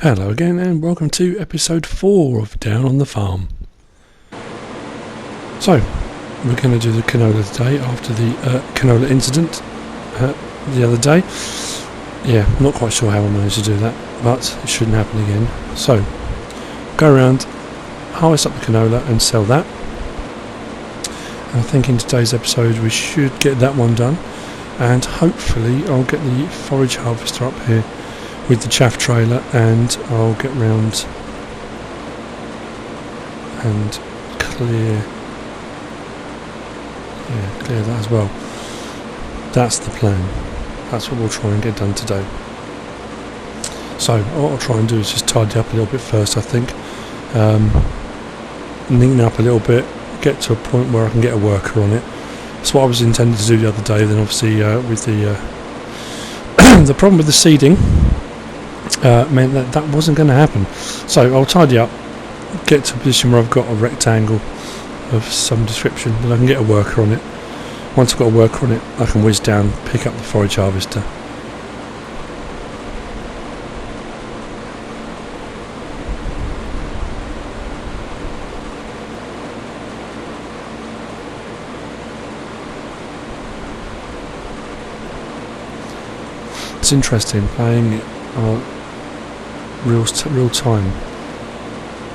Hello again and welcome to episode 4 of Down on the Farm. So, we're going to do the canola today after the canola incident the other day. Yeah, not quite sure how I managed to do that, but it shouldn't happen again. So, go around, harvest up the canola and sell that. And I think in today's episode we should get that one done, and hopefully I'll get the forage harvester up here with the chaff trailer, and I'll get round and clear that as well. That's the plan. That's what we'll try and get done today. So what I'll try and do is just tidy up a little bit first, I think. Neaten up a little bit, get to a point where I can get a worker on it. That's what I was intending to do the other day. Then obviously with the the problem with the seeding meant that wasn't going to happen. So I'll tidy up, get to a position where I've got a rectangle of some description, then I can get a worker on it. Once I've got a worker on it, I can whiz down, pick up the forage harvester. It's interesting playing it real time,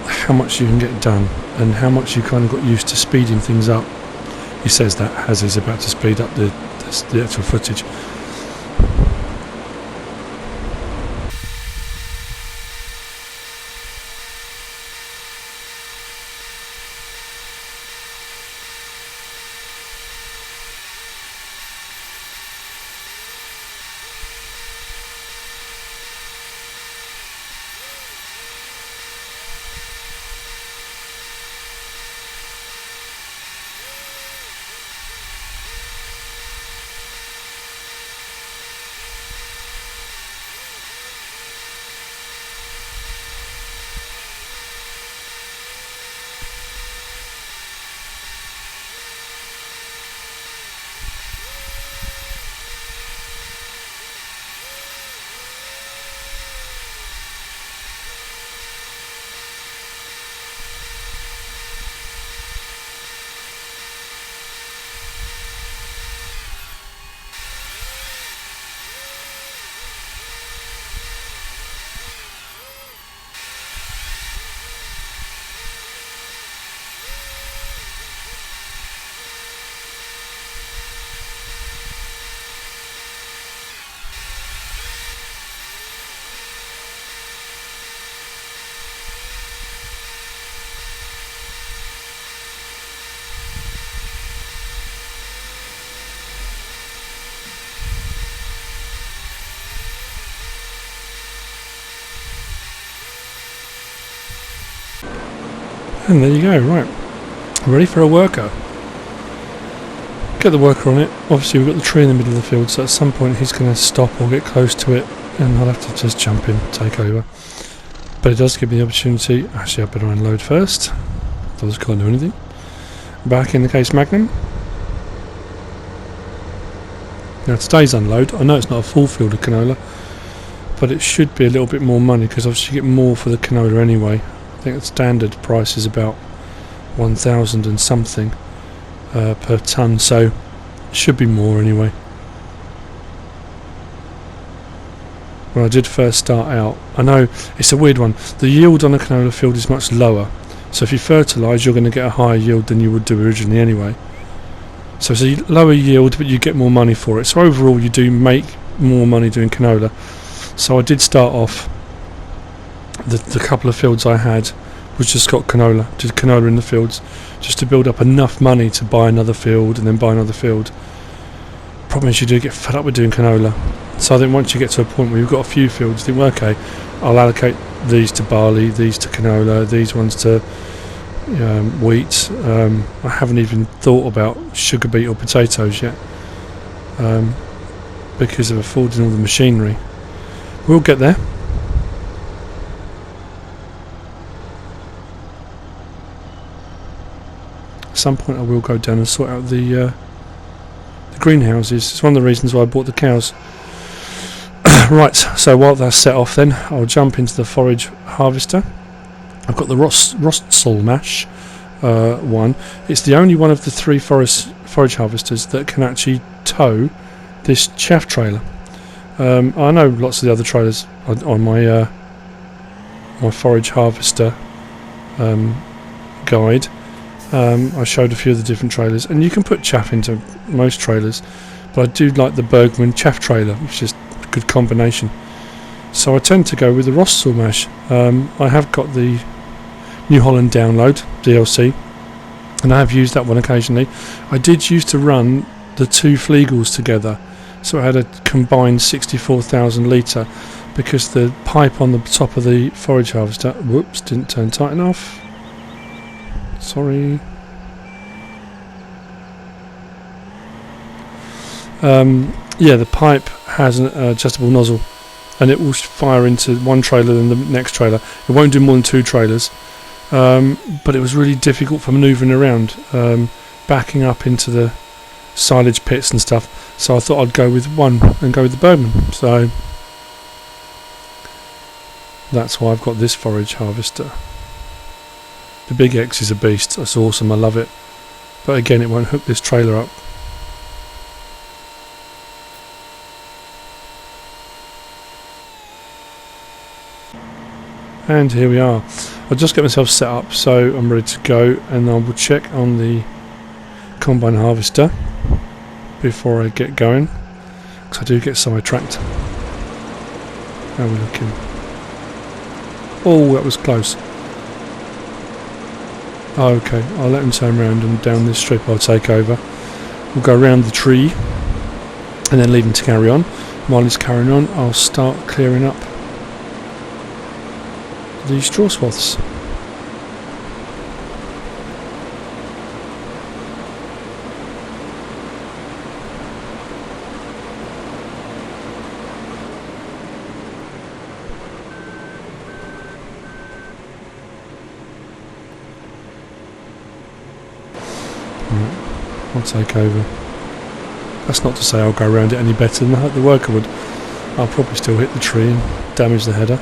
how much you can get done and how much you kind of got used to speeding things up. He says that as he's about to speed up the actual footage. And there you go, right. Ready for a worker. Get the worker on it. Obviously we've got the tree in the middle of the field, so at some point he's going to stop or get close to it, and I'll have to just jump in, take over. But it does give me the opportunity. Actually, I better unload first. Otherwise can't do anything. Back in the case Magnum. Now today's unload, I know it's not a full field of canola, but it should be a little bit more money because obviously you get more for the canola anyway. I think the standard price is about 1,000 and something per tonne, so it should be more anyway. When I did first start out, I know it's a weird one, the yield on a canola field is much lower, so if you fertilise you're going to get a higher yield than you would do originally anyway. So it's a lower yield but you get more money for it, so overall you do make more money doing canola. So I did start off, the couple of fields I had was just got canola, just canola in the fields, just to build up enough money to buy another field and then buy another field. Problem is you do get fed up with doing canola. So I think once you get to a point where you've got a few fields, you think, well, okay, I'll allocate these to barley, these to canola, these ones to wheat. I haven't even thought about sugar beet or potatoes yet because of affording all the machinery. We'll get there. At some point I will go down and sort out the greenhouses. It's one of the reasons why I bought the cows. Right, so while that's set off then, I'll jump into the forage harvester. I've got the Rostzel mash one. It's the only one of the 3 forage harvesters that can actually tow this chaff trailer. I know lots of the other trailers on my my forage harvester guide. I showed a few of the different trailers, and you can put chaff into most trailers, but I do like the Bergman chaff trailer, which is a good combination. So I tend to go with the Rostzel mash. I have got the New Holland download DLC, and I have used that one occasionally. I did used to run the 2 Flegels together, so I had a combined 64,000 litre, because the pipe on the top of the forage harvester, whoops, didn't turn tight enough. Sorry. Yeah, the pipe has an adjustable nozzle, and it will fire into one trailer and the next trailer. It won't do more than 2 trailers, but it was really difficult for manoeuvring around, backing up into the silage pits and stuff. So I thought I'd go with one and go with the Bergman. So that's why I've got this forage harvester. The Big X is a beast. It's awesome. I love it. But again, it won't hook this trailer up. And here we are. I'll just get myself set up so I'm ready to go, and I will check on the combine harvester before I get going, because I do get sidetracked. How are we looking? Oh, that was close. Oh, okay, I'll let him turn around, and down this strip I'll take over. We'll go around the tree and then leave him to carry on. While he's carrying on, I'll start clearing up the straw swaths. I'll take over. That's not to say I'll go around it any better than the worker would. I'll probably still hit the tree and damage the header.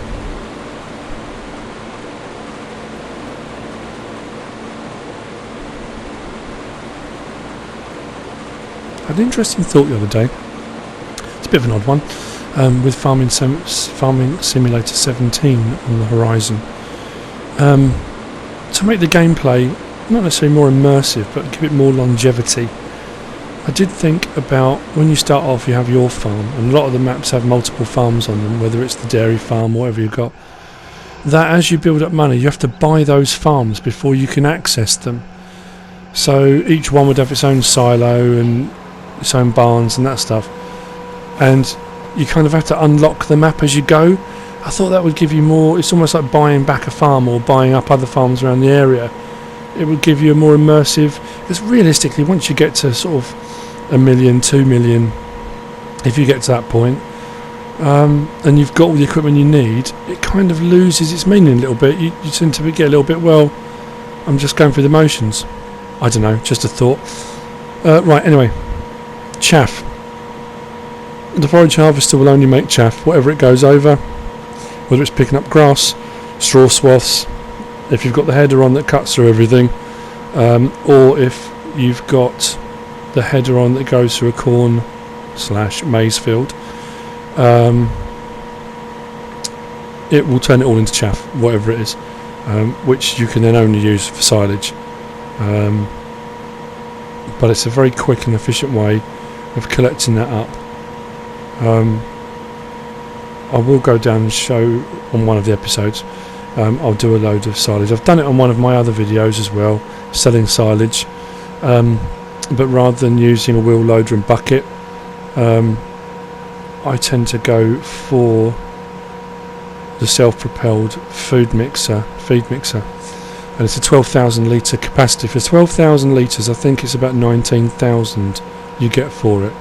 I had an interesting thought the other day. It's a bit of an odd one. With Farming Simulator 17 on the horizon. To make the gameplay not necessarily more immersive, but give it more longevity, I did think about, when you start off you have your farm, and a lot of the maps have multiple farms on them, whether it's the dairy farm or whatever you've got, that as you build up money you have to buy those farms before you can access them. So each one would have its own silo and its own barns and that stuff, and you kind of have to unlock the map as you go. I thought that would give you more, it's almost like buying back a farm or buying up other farms around the area. It would give you a more immersive, because realistically once you get to sort of 1 million, 2 million, if you get to that point, and you've got all the equipment you need, it kind of loses its meaning a little bit. You tend to get a little bit, well, I'm just going through the motions. I don't know, just a thought. Right, anyway, chaff. The forage harvester will only make chaff, whatever it goes over, whether it's picking up grass, straw swaths, if you've got the header on that cuts through everything, or if you've got the header on that goes through a corn/maize field, it will turn it all into chaff, whatever it is, which you can then only use for silage. But it's a very quick and efficient way of collecting that up. I will go down and show on one of the episodes. I'll do a load of silage. I've done it on one of my other videos as well, selling silage, but rather than using a wheel loader and bucket, I tend to go for the self-propelled feed mixer, and it's a 12,000 litre capacity. For 12,000 litres I think it's about 19,000 you get for it,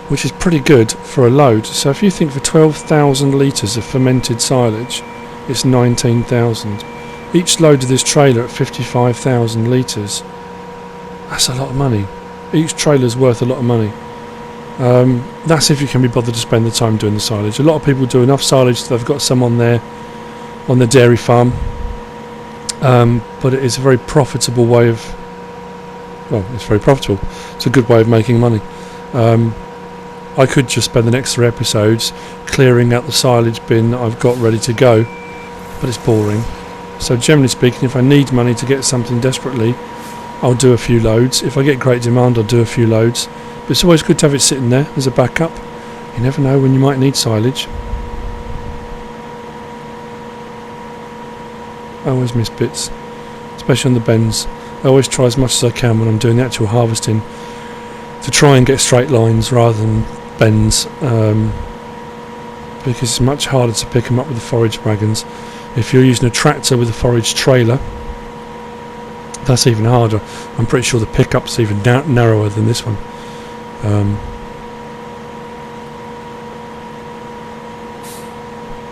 which is pretty good for a load. So if you think for 12,000 litres of fermented silage, it's 19,000. Each load of this trailer at 55,000 litres, that's a lot of money. Each trailer's worth a lot of money. That's if you can be bothered to spend the time doing the silage. A lot of people do enough silage that they've got some on their dairy farm, but it is a very profitable way of, well, it's very profitable. It's a good way of making money. I could just spend the next 3 episodes clearing out the silage bin that I've got ready to go, but it's boring. So generally speaking, if I need money to get something desperately, I'll do a few loads. If I get great demand, I'll do a few loads. But it's always good to have it sitting there as a backup. You never know when you might need silage. I always miss bits, especially on the bends. I always try as much as I can when I'm doing the actual harvesting to try and get straight lines rather than bends, because it's much harder to pick them up with the forage wagons. If you're using a tractor with a forage trailer, that's even harder. I'm pretty sure the pickup's even narrower than this one.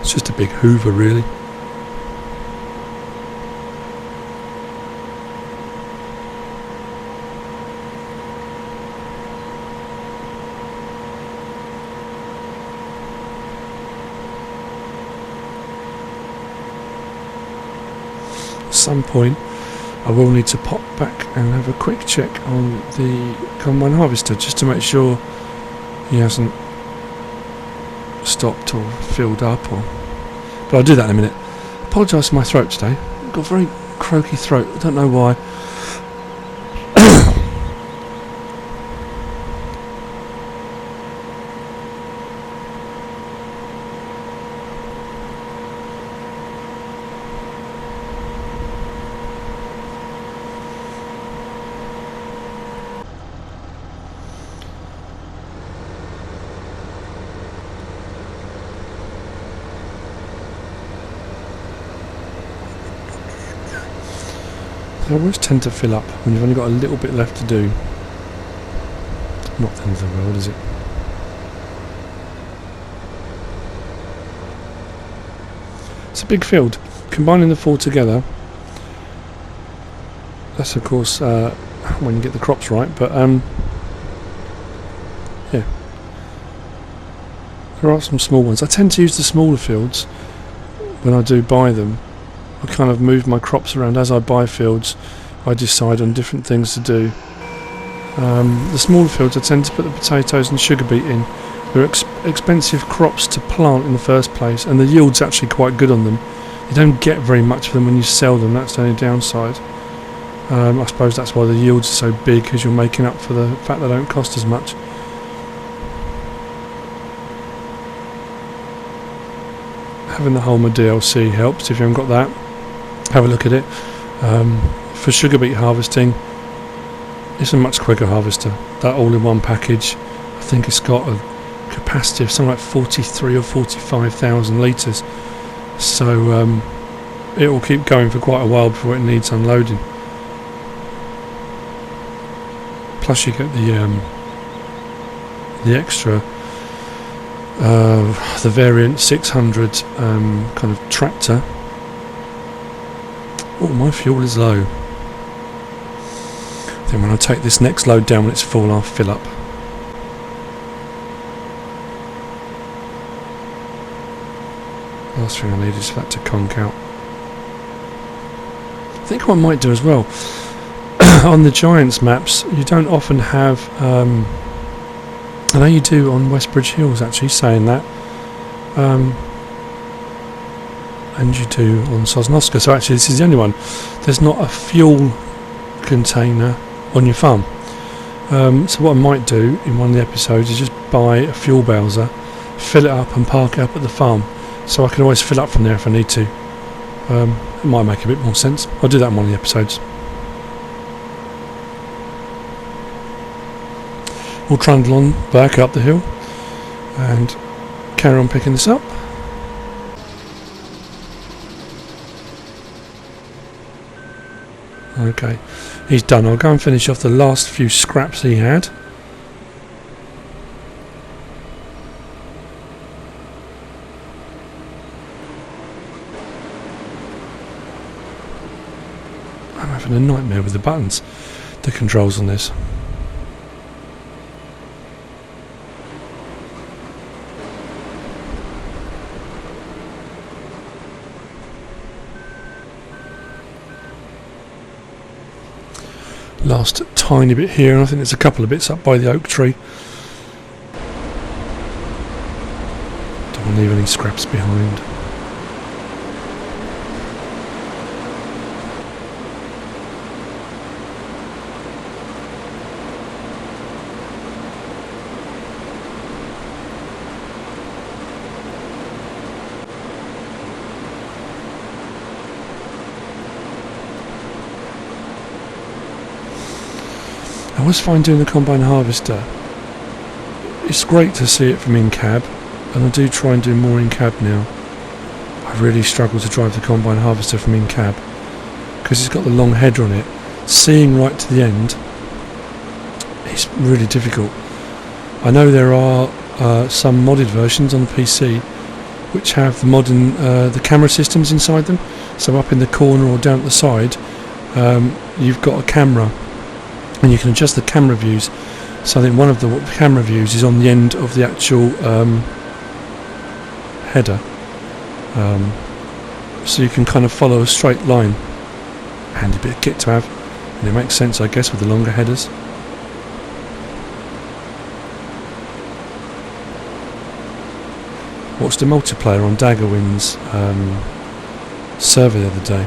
It's just a big hoover, really. At some point I will need to pop back and have a quick check on the combine harvester just to make sure he hasn't stopped or filled up, but I'll do that in a minute. Apologise for my throat today. I've got a very croaky throat, I don't know why. They always tend to fill up when you've only got a little bit left to do. Not the end of the world, is it? It's a big field. Combining the 4 together, that's of course when you get the crops right, but yeah. There are some small ones. I tend to use the smaller fields when I do buy them. I kind of move my crops around as I buy fields. I decide on different things to do. The smaller fields I tend to put the potatoes and sugar beet in. They're expensive crops to plant in the first place, and the yield's actually quite good on them. You don't get very much for them when you sell them, that's the only downside. I suppose that's why the yields are so big, because you're making up for the fact they don't cost as much. Having the Holmer DLC helps if you haven't got that. Have a look at it. For sugar beet harvesting, it's a much quicker harvester. That all-in-one package, I think it's got a capacity of something like 43 or 45,000 litres. So it will keep going for quite a while before it needs unloading. Plus you get the extra, the variant 600 kind of tractor. Oh, my fuel is low. Then when I take this next load down when it's full, I'll fill up. Last thing I need is for that to conk out. I think what I might do as well, on the Giants maps, you don't often have, I know you do on Westbridge Hills actually, saying that, and you do on Sosnovska, so actually this is the only one. There's not a fuel container on your farm. So what I might do in one of the episodes is just buy a fuel bowser, fill it up and park it up at the farm, so I can always fill up from there if I need to. It might make a bit more sense. I'll do that in one of the episodes. We'll trundle on back up the hill and carry on picking this up. Okay, he's done. I'll go and finish off the last few scraps he had. I'm having a nightmare with the buttons, the controls on this. Last tiny bit here, and I think there's a couple of bits up by the oak tree. Don't want to leave any scraps behind. I always find doing the combine harvester, it's great to see it from in cab, and I do try and do more in cab now. I really struggle to drive the combine harvester from in cab because it's got the long header on it. Seeing right to the end, it's really difficult. I know there are some modded versions on the PC which have the camera systems inside them. So up in the corner or down at the side, you've got a camera. And you can adjust the camera views. So I think one of the camera views is on the end of the actual header. So you can kind of follow a straight line. Handy bit of kit to have. And it makes sense, I guess, with the longer headers. Watched a multiplayer on Daggerwind's server the other day.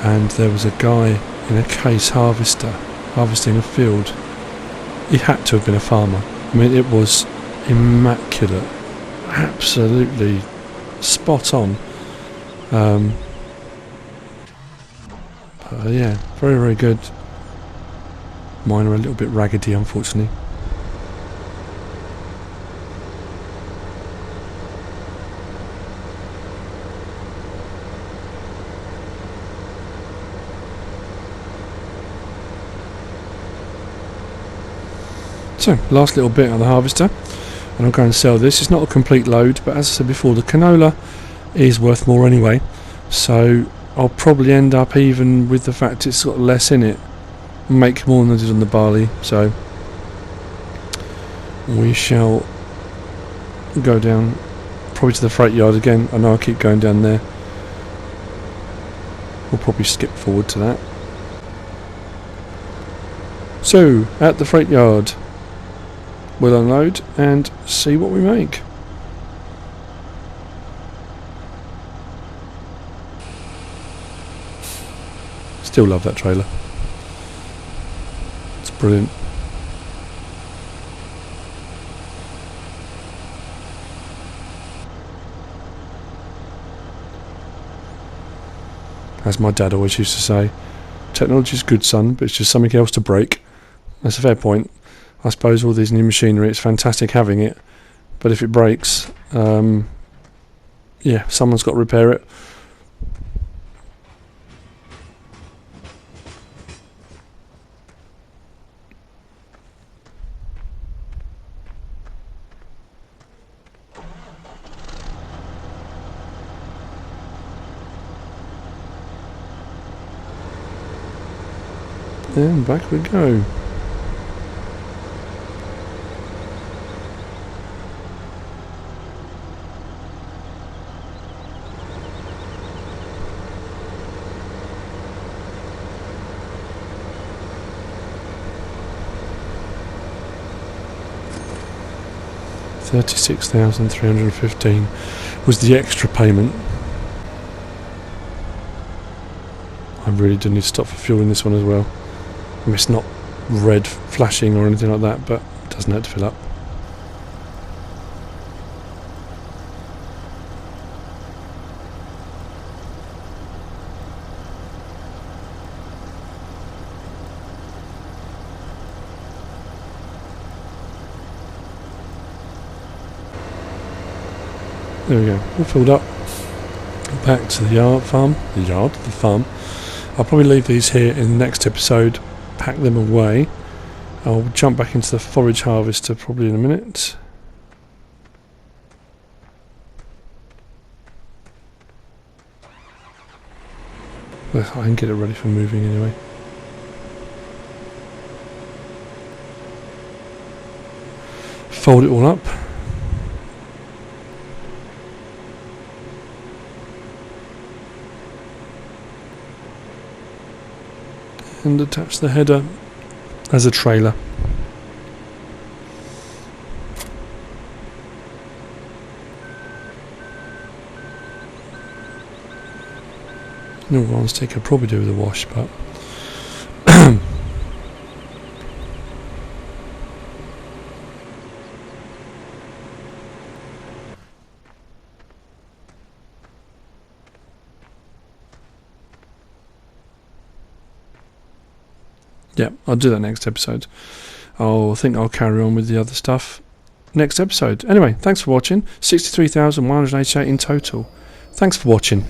And there was a guy in a case harvesting a field. He had to have been a farmer. I mean, it was immaculate, absolutely spot on. Yeah, very, very good. Mine are a little bit raggedy, unfortunately. So, last little bit on the harvester, and I'll go and sell this. It's not a complete load, but as I said before, the canola is worth more anyway, so I'll probably end up, even with the fact it's got less in it, make more than I did on the barley. So we shall go down probably to the freight yard again. I know I keep going down there. We'll probably skip forward to that. So at the freight yard, we'll unload and see what we make. Still love that trailer. It's brilliant. As my dad always used to say, technology's good, son, but it's just something else to break. That's a fair point. I suppose all these new machinery, it's fantastic having it, but if it breaks, yeah, someone's got to repair it. And back we go. $36,315 was the extra payment. I really do need to stop for fuel in this one as well. I mean, it's not red flashing or anything like that, but it doesn't have to fill up. There we go, all filled up. Back to the farm. I'll probably leave these here in the next episode, pack them away. I'll jump back into the forage harvester probably in a minute. Well, I can get it ready for moving anyway. Fold it all up. and attach the header as a trailer. In all honesty, I could probably do with a wash, but yeah, I'll do that next episode. I think I'll carry on with the other stuff next episode. Anyway, thanks for watching. 63,188 in total. Thanks for watching.